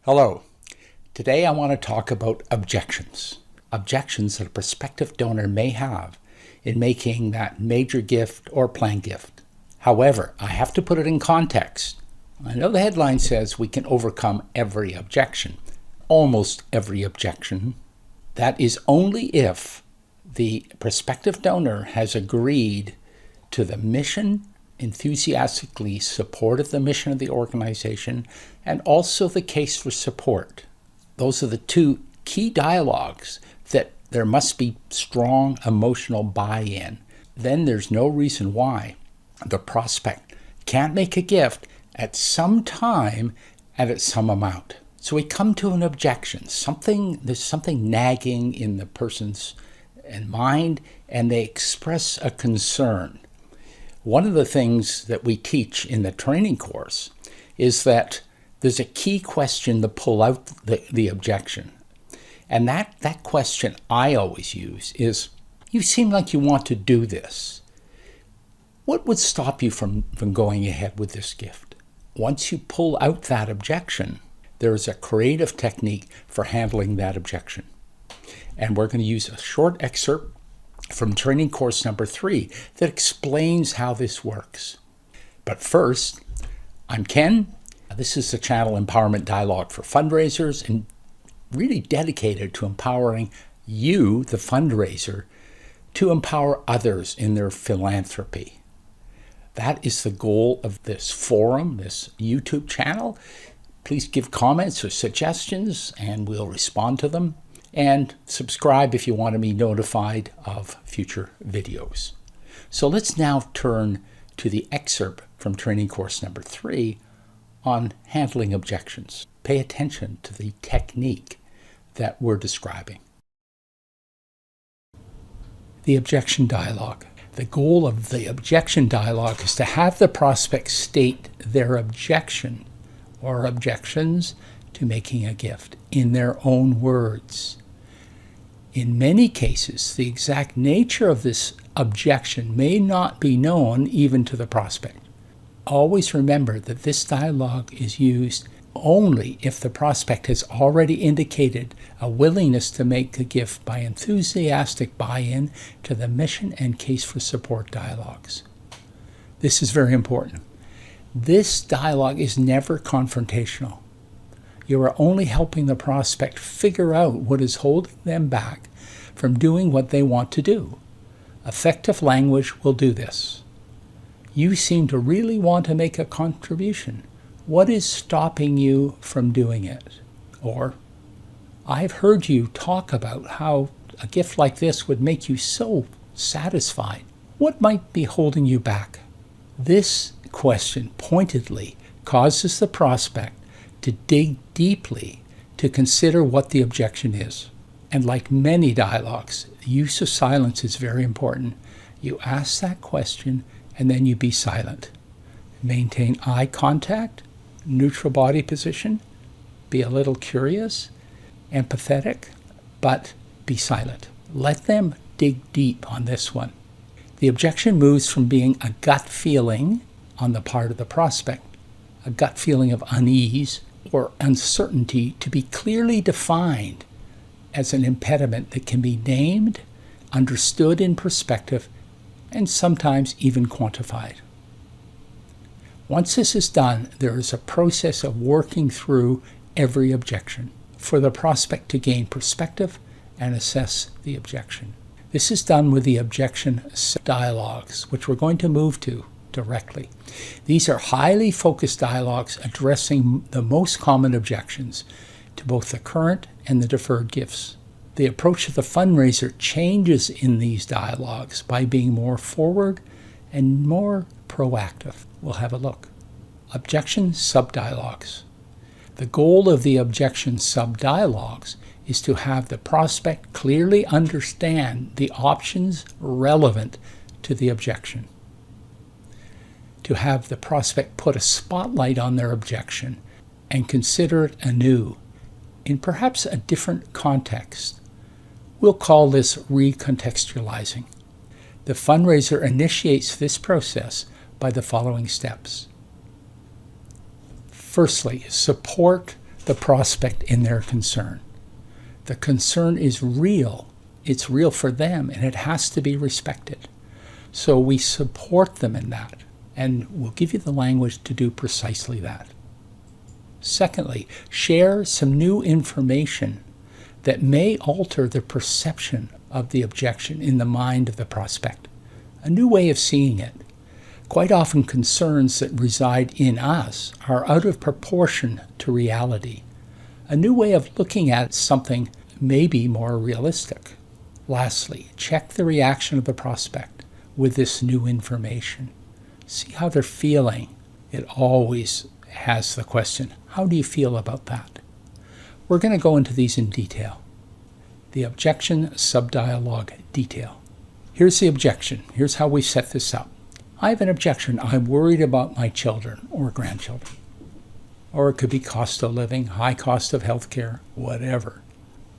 Hello. Today I want to talk about objections. Objections that a prospective donor may have in making that major gift or planned gift. However, I have to put it in context. I know the headline says we can overcome every objection, almost every objection. That is only if the prospective donor has agreed to the mission, enthusiastically supported the mission of the organization, and also the case for support. Those are the two key dialogues that there must be strong emotional buy-in. Then there's no reason why the prospect can't make a gift at some time and at some amount. So we come to an objection. There's something nagging in the person's mind, and they express a concern. One of the things that we teach in the training course is that there's a key question to pull out the objection. And that question I always use is, you seem like you want to do this. What would stop you from going ahead with this gift? Once you pull out that objection, there is a creative technique for handling that objection. And we're going to use a short excerpt from training course number 3 that explains how this works. But first, I'm Ken. This is the channel Empowerment Dialogue for fundraisers, and really dedicated to empowering you, the fundraiser, to empower others in their philanthropy. That is the goal of this forum, this YouTube channel. Please give comments or suggestions and we'll respond to them. And subscribe if you want to be notified of future videos. So let's now turn to the excerpt from training course number 3 on handling objections. Pay attention to the technique that we're describing. The objection dialogue. The goal of the objection dialogue is to have the prospect state their objection or objections to making a gift in their own words. In many cases, the exact nature of this objection may not be known even to the prospect. Always remember that this dialogue is used only if the prospect has already indicated a willingness to make the gift by enthusiastic buy-in to the mission and case for support dialogues. This is very important. This dialogue is never confrontational. You are only helping the prospect figure out what is holding them back from doing what they want to do. Effective language will do this. You seem to really want to make a contribution. What is stopping you from doing it? Or, I've heard you talk about how a gift like this would make you so satisfied. What might be holding you back? This question pointedly causes the prospect to dig deeply to consider what the objection is. And like many dialogues, the use of silence is very important. You ask that question and then you be silent. Maintain eye contact, neutral body position, be a little curious, empathetic, but be silent. Let them dig deep on this one. The objection moves from being a gut feeling on the part of the prospect, a gut feeling of unease or uncertainty, to be clearly defined as an impediment that can be named, understood in perspective, and sometimes even quantified. Once this is done, there is a process of working through every objection for the prospect to gain perspective and assess the objection. This is done with the objection dialogues, which we're going to move to directly. These are highly focused dialogues addressing the most common objections to both the current and the deferred gifts. The approach of the fundraiser changes in these dialogues by being more forward and more proactive. We'll have a look. Objection subdialogues. The goal of the objection subdialogues is to have the prospect clearly understand the options relevant to the objection. To have the prospect put a spotlight on their objection and consider it anew in perhaps a different context. We'll call this recontextualizing. The fundraiser initiates this process by the following steps. Firstly, support the prospect in their concern. The concern is real. It's real for them, and it has to be respected. So we support them in that, and we'll give you the language to do precisely that. Secondly, share some new information that may alter the perception of the objection in the mind of the prospect. A new way of seeing it. Quite often concerns that reside in us are out of proportion to reality. A new way of looking at something may be more realistic. Lastly, check the reaction of the prospect with this new information. See how they're feeling. It always has the question, how do you feel about that? We're going to go into these in detail. The objection subdialogue detail. Here's the objection. Here's how we set this up. I have an objection. I'm worried about my children or grandchildren. Or it could be cost of living, high cost of health care, whatever.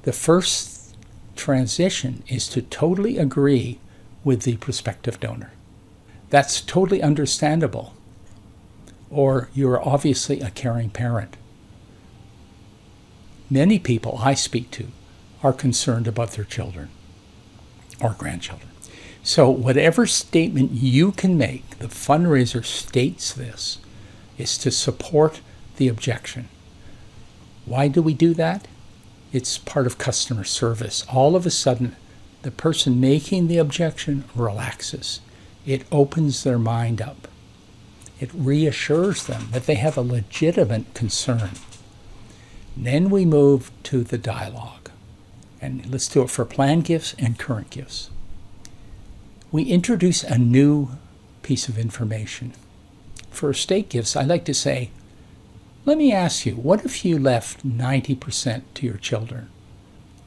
The first transition is to totally agree with the prospective donor. That's totally understandable. Or you're obviously a caring parent. Many people I speak to are concerned about their children or grandchildren. So whatever statement you can make, the fundraiser states this, is to support the objection. Why do we do that? It's part of customer service. All of a sudden, the person making the objection relaxes. It opens their mind up. It reassures them that they have a legitimate concern. Then we move to the dialogue. And let's do it for planned gifts and current gifts. We introduce a new piece of information. For estate gifts, I like to say, let me ask you, what if you left 90% to your children?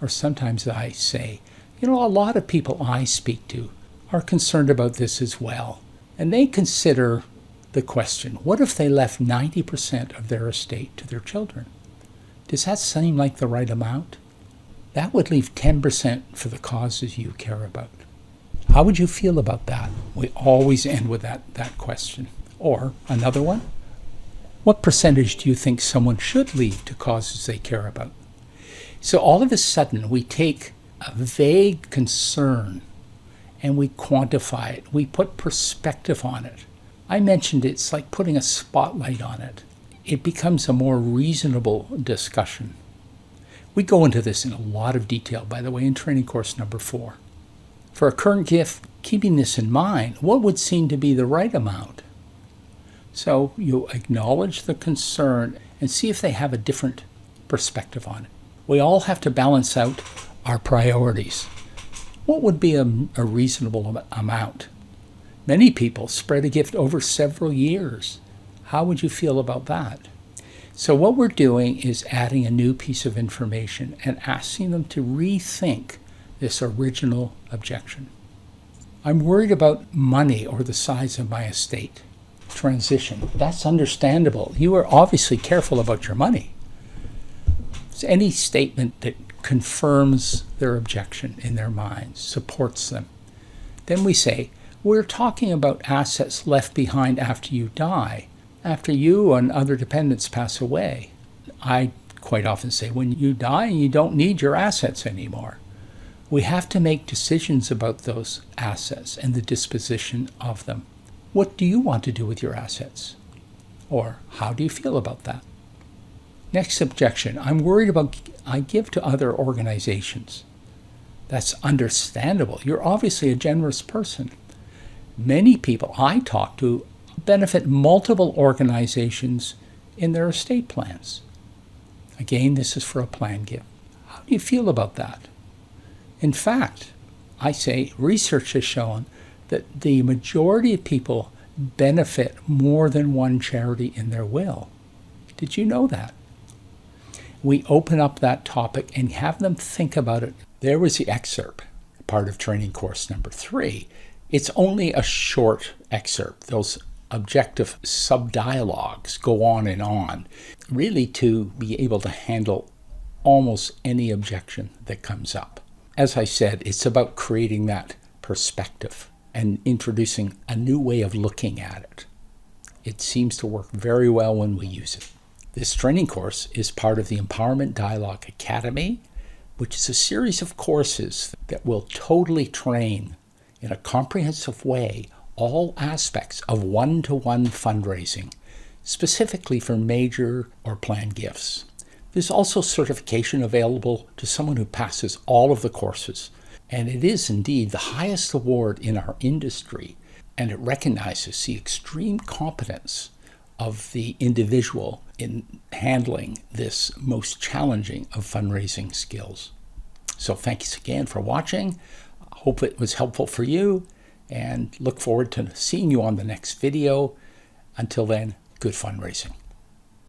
Or sometimes I say, a lot of people I speak to are concerned about this as well. And they consider the question, what if they left 90% of their estate to their children? Does that seem like the right amount? That would leave 10% for the causes you care about. How would you feel about that? We always end with that question. Or another one, what percentage do you think someone should leave to causes they care about? So all of a sudden, we take a vague concern and we quantify it. We put perspective on it. I mentioned it's like putting a spotlight on it. It becomes a more reasonable discussion. We go into this in a lot of detail, by the way, in training course number 4. For a current gift, keeping this in mind, what would seem to be the right amount? So you acknowledge the concern and see if they have a different perspective on it. We all have to balance out our priorities. What would be a reasonable amount? Many people spread a gift over several years. How would you feel about that? So what we're doing is adding a new piece of information and asking them to rethink this original objection. I'm worried about money or the size of my estate. Transition. That's understandable. You are obviously careful about your money. It's any statement that confirms their objection in their minds, supports them. Then we say, we're talking about assets left behind after you die, after you and other dependents pass away. I quite often say, when you die, you don't need your assets anymore. We have to make decisions about those assets and the disposition of them. What do you want to do with your assets? Or how do you feel about that? Next objection, I'm worried about I give to other organizations. That's understandable. You're obviously a generous person. Many people I talk to benefit multiple organizations in their estate plans. Again, this is for a planned gift. How do you feel about that? In fact, I say research has shown that the majority of people benefit more than one charity in their will. Did you know that? We open up that topic and have them think about it. There was the excerpt, part of training course number 3. It's only a short excerpt. Those objective subdialogues go on, really to be able to handle almost any objection that comes up. As I said, it's about creating that perspective and introducing a new way of looking at it. It seems to work very well when we use it. This training course is part of the Empowerment Dialogue Academy, which is a series of courses that will totally train in a comprehensive way all aspects of one-to-one fundraising, specifically for major or planned gifts. There's also certification available to someone who passes all of the courses, and it is indeed the highest award in our industry, and it recognizes the extreme competence of the individual in handling this most challenging of fundraising skills. So thanks again for watching. I hope it was helpful for you, and look forward to seeing you on the next video. Until then, good fundraising.